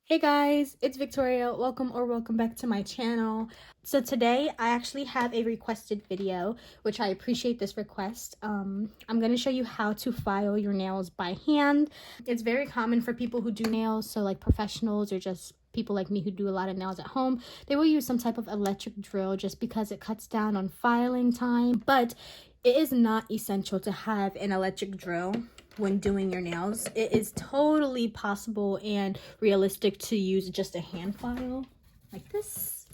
Hey guys, it's Victoria. Welcome back to my channel. So today I actually have a requested video, which I appreciate this request. I'm going to show you how to file your nails by hand. It's very common for people who do nails, so like professionals or just people like me who do a lot of nails at home. They will use some type of electric drill just because it cuts down on filing time, but it is not essential to have an electric drill when doing your nails. It is totally possible and realistic to use just a hand file like this.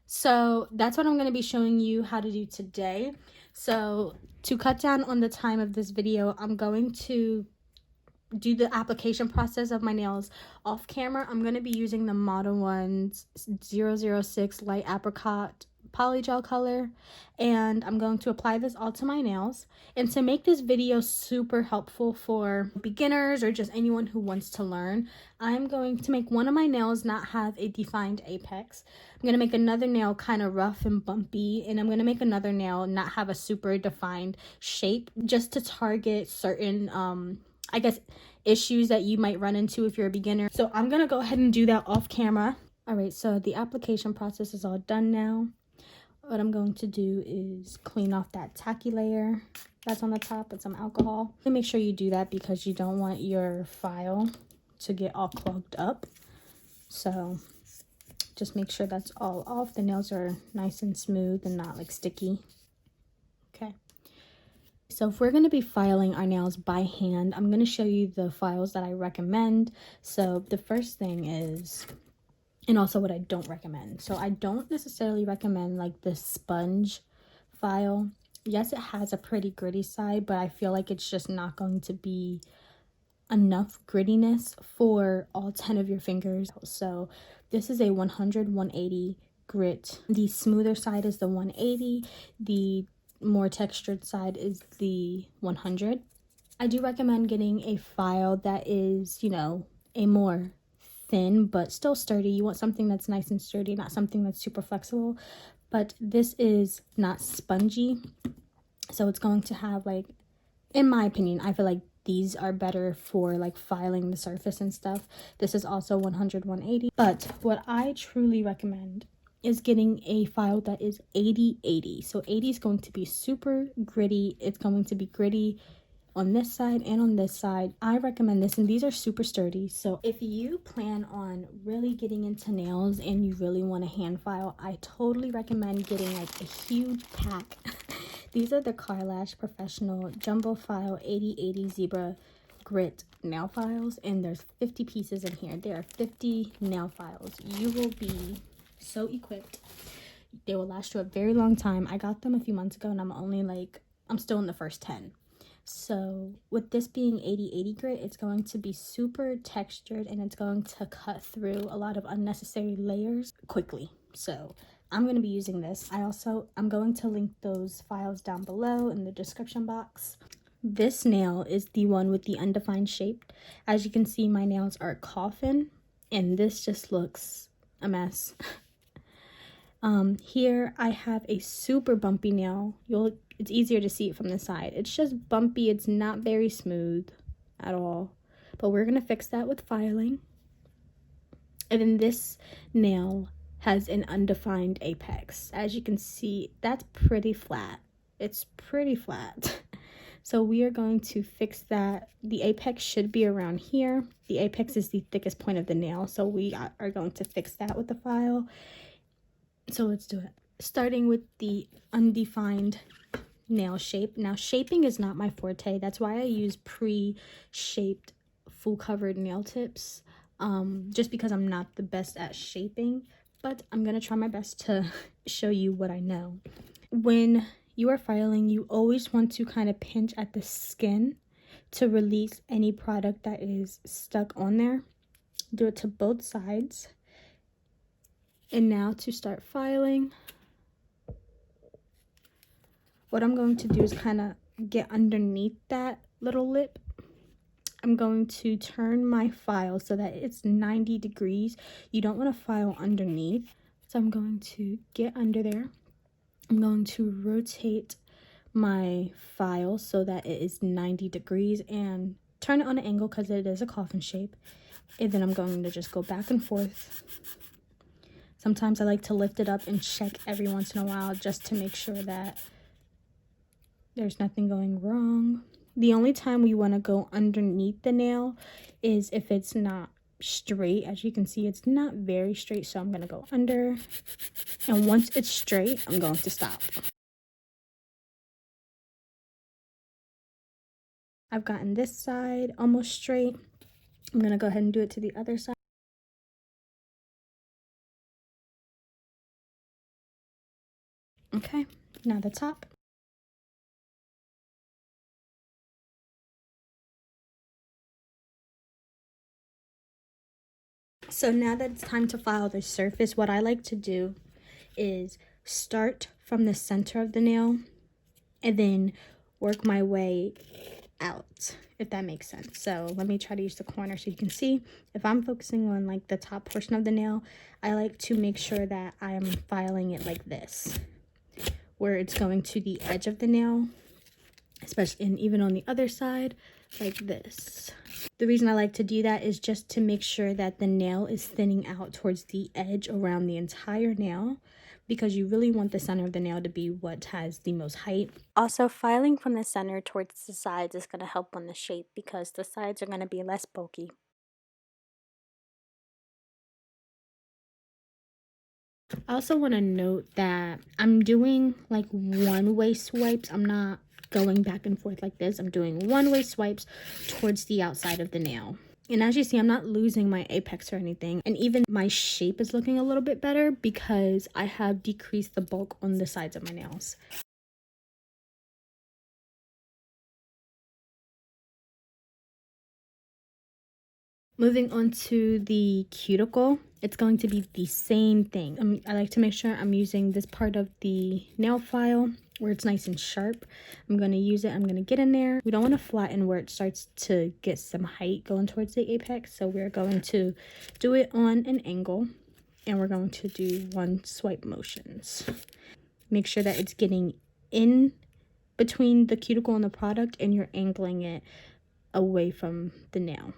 So that's what I'm going to be showing you how to do today. So to cut down on the time of this video, I'm going to do the application process of my nails off camera. I'm going to be using the Model 1's 006 Light Apricot Polygel color, and I'm going to apply this all to my nails. And to make this video super helpful for beginners or just anyone who wants to learn, I'm going to make one of my nails not have a defined apex. I'm going to make another nail kind of rough and bumpy, and I'm going to make another nail not have a super defined shape, just to target certain I guess issues that you might run into if you're a beginner. So I'm gonna go ahead and do that off camera. All right, so the application process is all done now. What I'm going to do is clean off that tacky layer that's on the top with some alcohol. And make sure you do that because you don't want your file to get all clogged up. So just make sure that's all off. The nails are nice and smooth and not like sticky. Okay. So if we're going to be filing our nails by hand, I'm going to show you the files that I recommend. So the first thing is, and also what I don't recommend. So I don't necessarily recommend like the sponge file. Yes, it has a pretty gritty side, but I feel like it's just not going to be enough grittiness for all 10 of your fingers. So this is a 100-180 grit. The smoother side is the 180. The more textured side is the 100. I do recommend getting a file that is, you know, a more thin but still sturdy. You want something that's nice and sturdy, not something that's super flexible. But this is not spongy, so it's going to have, like, in my opinion, I feel like these are better for like filing the surface and stuff. This is also 100-180, but what I truly recommend is getting a file that is 80-80. So 80 is going to be super gritty. It's going to be gritty on this side and on this side. I recommend this, and these are super sturdy. So if you plan on really getting into nails and you really want a hand file, I totally recommend getting like a huge pack. These are the Carlash Professional Jumbo File 80-80 Zebra Grit nail files, and there's 50 pieces in here. There are 50 nail files. You will be so equipped. They will last you a very long time. I got them a few months ago, and I'm still in the first 10. So with this being 80-80 grit, it's going to be super textured, and it's going to cut through a lot of unnecessary layers quickly. So I'm going to be using this. I'm going to link those files down below in the description box. This nail is the one with the undefined shape. As you can see, my nails are coffin, and this just looks a mess. Here I have a super bumpy nail. It's easier to see it from the side. It's just bumpy. It's not very smooth at all. But we're going to fix that with filing. And then this nail has an undefined apex. As you can see, that's pretty flat. It's pretty flat. So we are going to fix that. The apex should be around here. The apex is the thickest point of the nail. So we are going to fix that with the file. So let's do it. Starting with the undefined nail shape. Now, shaping is not my forte. That's why I use pre-shaped full covered nail tips. Just because I'm not the best at shaping, but I'm gonna try my best to show you what I know. When you are filing, you always want to kind of pinch at the skin to release any product that is stuck on there. Do it to both sides. And now to start filing, what I'm going to do is kind of get underneath that little lip. I'm going to turn my file so that it's 90 degrees. You don't want to file underneath. So I'm going to get under there. I'm going to rotate my file so that it is 90 degrees and turn it on an angle because it is a coffin shape. And then I'm going to just go back and forth. Sometimes I like to lift it up and check every once in a while just to make sure that there's nothing going wrong. The only time we want to go underneath the nail is if it's not straight. As you can see, it's not very straight, so I'm going to go under. And once it's straight, I'm going to stop. I've gotten this side almost straight. I'm going to go ahead and do it to the other side. Okay, now the top. So now that it's time to file the surface, what I like to do is start from the center of the nail and then work my way out, if that makes sense. So let me try to use the corner so you can see. If I'm focusing on like the top portion of the nail, I like to make sure that I am filing it like this, where it's going to the edge of the nail, especially, and even on the other side, like this. The reason I like to do that is just to make sure that the nail is thinning out towards the edge around the entire nail, because you really want the center of the nail to be what has the most height. Also, filing from the center towards the sides is going to help on the shape because the sides are going to be less bulky. I also want to note that I'm doing like one-way swipes. I'm not going back and forth like this. I'm doing one-way swipes towards the outside of the nail. And as you see, I'm not losing my apex or anything. And even my shape is looking a little bit better because I have decreased the bulk on the sides of my nails. Moving on to the cuticle, it's going to be the same thing. I like to make sure I'm using this part of the nail file where it's nice and sharp. I'm going to use it. I'm going to get in there. We don't want to flatten where it starts to get some height going towards the apex. So we're going to do it on an angle and we're going to do one swipe motions. Make sure that it's getting in between the cuticle and the product and you're angling it away from the nail.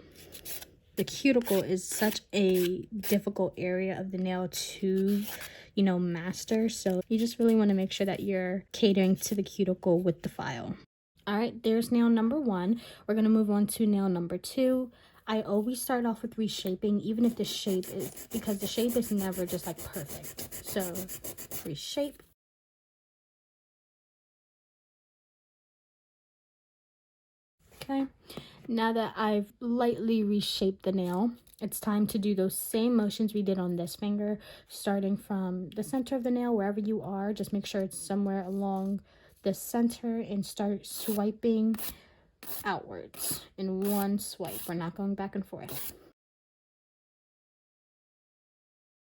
The cuticle is such a difficult area of the nail to, master. So you just really want to make sure that you're catering to the cuticle with the file. All right, there's nail number 1. We're going to move on to nail number 2. I always start off with reshaping, even if the shape is, because the shape is never just like perfect. So reshape. Okay, now that I've lightly reshaped the nail, it's time to do those same motions we did on this finger, starting from the center of the nail, wherever you are. Just make sure it's somewhere along the center and start swiping outwards in one swipe. We're not going back and forth.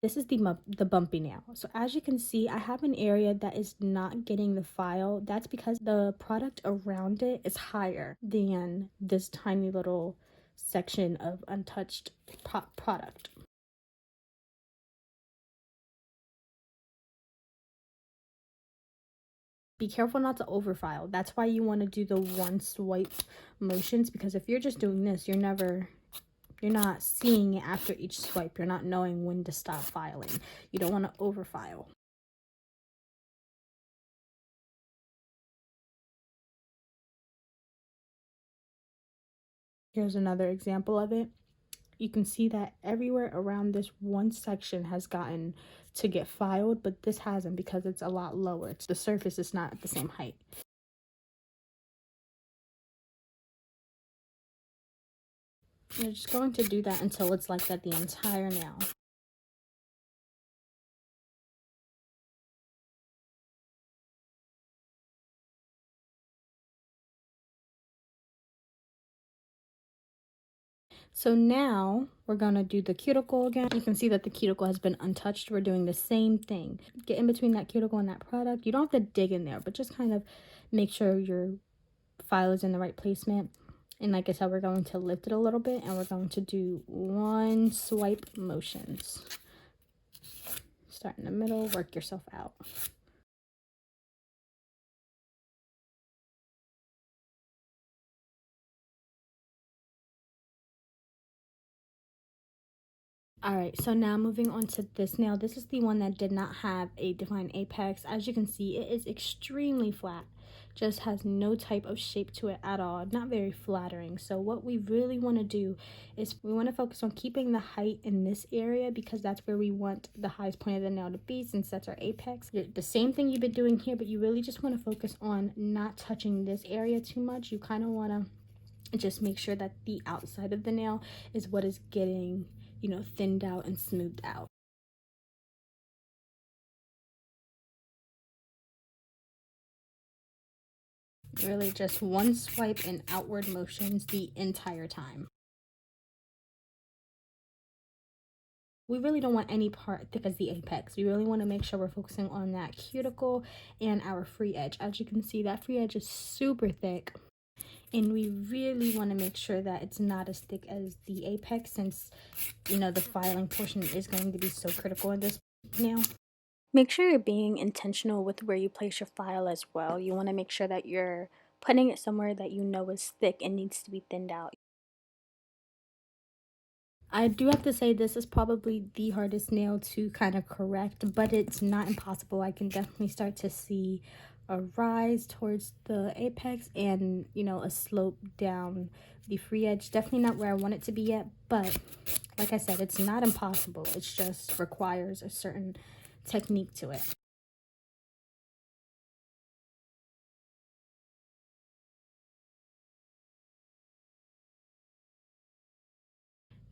This is the bumpy nail. So as you can see, I have an area that is not getting the file. That's because the product around it is higher than this tiny little section of untouched product. Be careful not to overfile. That's why you want to do the one swipe motions, because if you're just doing this, you're not seeing it after each swipe. You're not knowing when to stop filing. You don't want to overfile. Here's another example of it. You can see that everywhere around this one section has gotten to get filed, but this hasn't because it's a lot lower. The surface is not at the same height. You're just going to do that until it's like that the entire nail. So now we're going to do the cuticle again. You can see that the cuticle has been untouched. We're doing the same thing. Get in between that cuticle and that product. You don't have to dig in there, but just kind of make sure your file is in the right placement. And like I said, we're going to lift it a little bit and we're going to do one swipe motions. Start in the middle, work yourself out. Alright, so now moving on to this nail. This is the one that did not have a defined apex. As you can see, it is extremely flat. Just has no type of shape to it at all. Not very flattering. So what we really want to do is we want to focus on keeping the height in this area, because that's where we want the highest point of the nail to be, since that's our apex. The same thing you've been doing here, but you really just want to focus on not touching this area too much. You kind of want to just make sure that the outside of the nail is what is getting, you know, thinned out and smoothed out. Really just one swipe and outward motions the entire time. We really don't want any part thick as the apex. We really want to make sure we're focusing on that cuticle and our free edge. As you can see, that free edge is super thick, and we really want to make sure that it's not as thick as the apex, since, you know, the filing portion is going to be so critical in this nail. Make sure you're being intentional with where you place your file as well. You want to make sure that you're putting it somewhere that you know is thick and needs to be thinned out. I do have to say this is probably the hardest nail to kind of correct, but it's not impossible. I can definitely start to see a rise towards the apex and, you know, a slope down the free edge. Definitely not where I want it to be yet, but like I said, it's not impossible. It just requires a certain technique to it.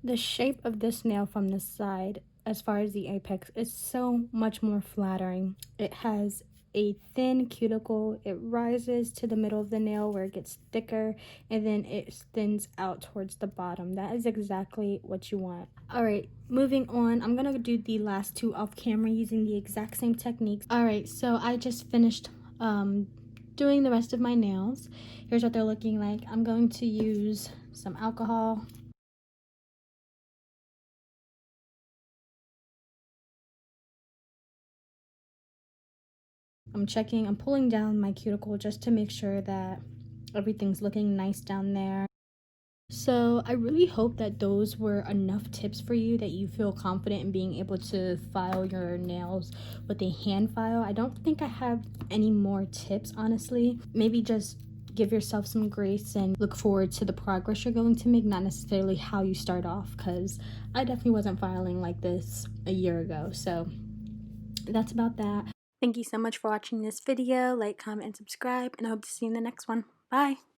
The shape of this nail from the side, as far as the apex, is so much more flattering. It has a thin cuticle. It rises to the middle of the nail where it gets thicker, and then it thins out towards the bottom. That is exactly what you want. All right, moving on. I'm gonna do the last two off camera using the exact same techniques. All right, so I just finished doing the rest of my nails. Here's what they're looking like. I'm going to use some alcohol. I'm pulling down my cuticle just to make sure that everything's looking nice down there. So I really hope that those were enough tips for you, that you feel confident in being able to file your nails with a hand file. I don't think I have any more tips, honestly. Maybe just give yourself some grace and look forward to the progress you're going to make, not necessarily how you start off, because I definitely wasn't filing like this a year ago. So that's about that. Thank you so much for watching this video. Like, comment, and subscribe, and I hope to see you in the next one. Bye!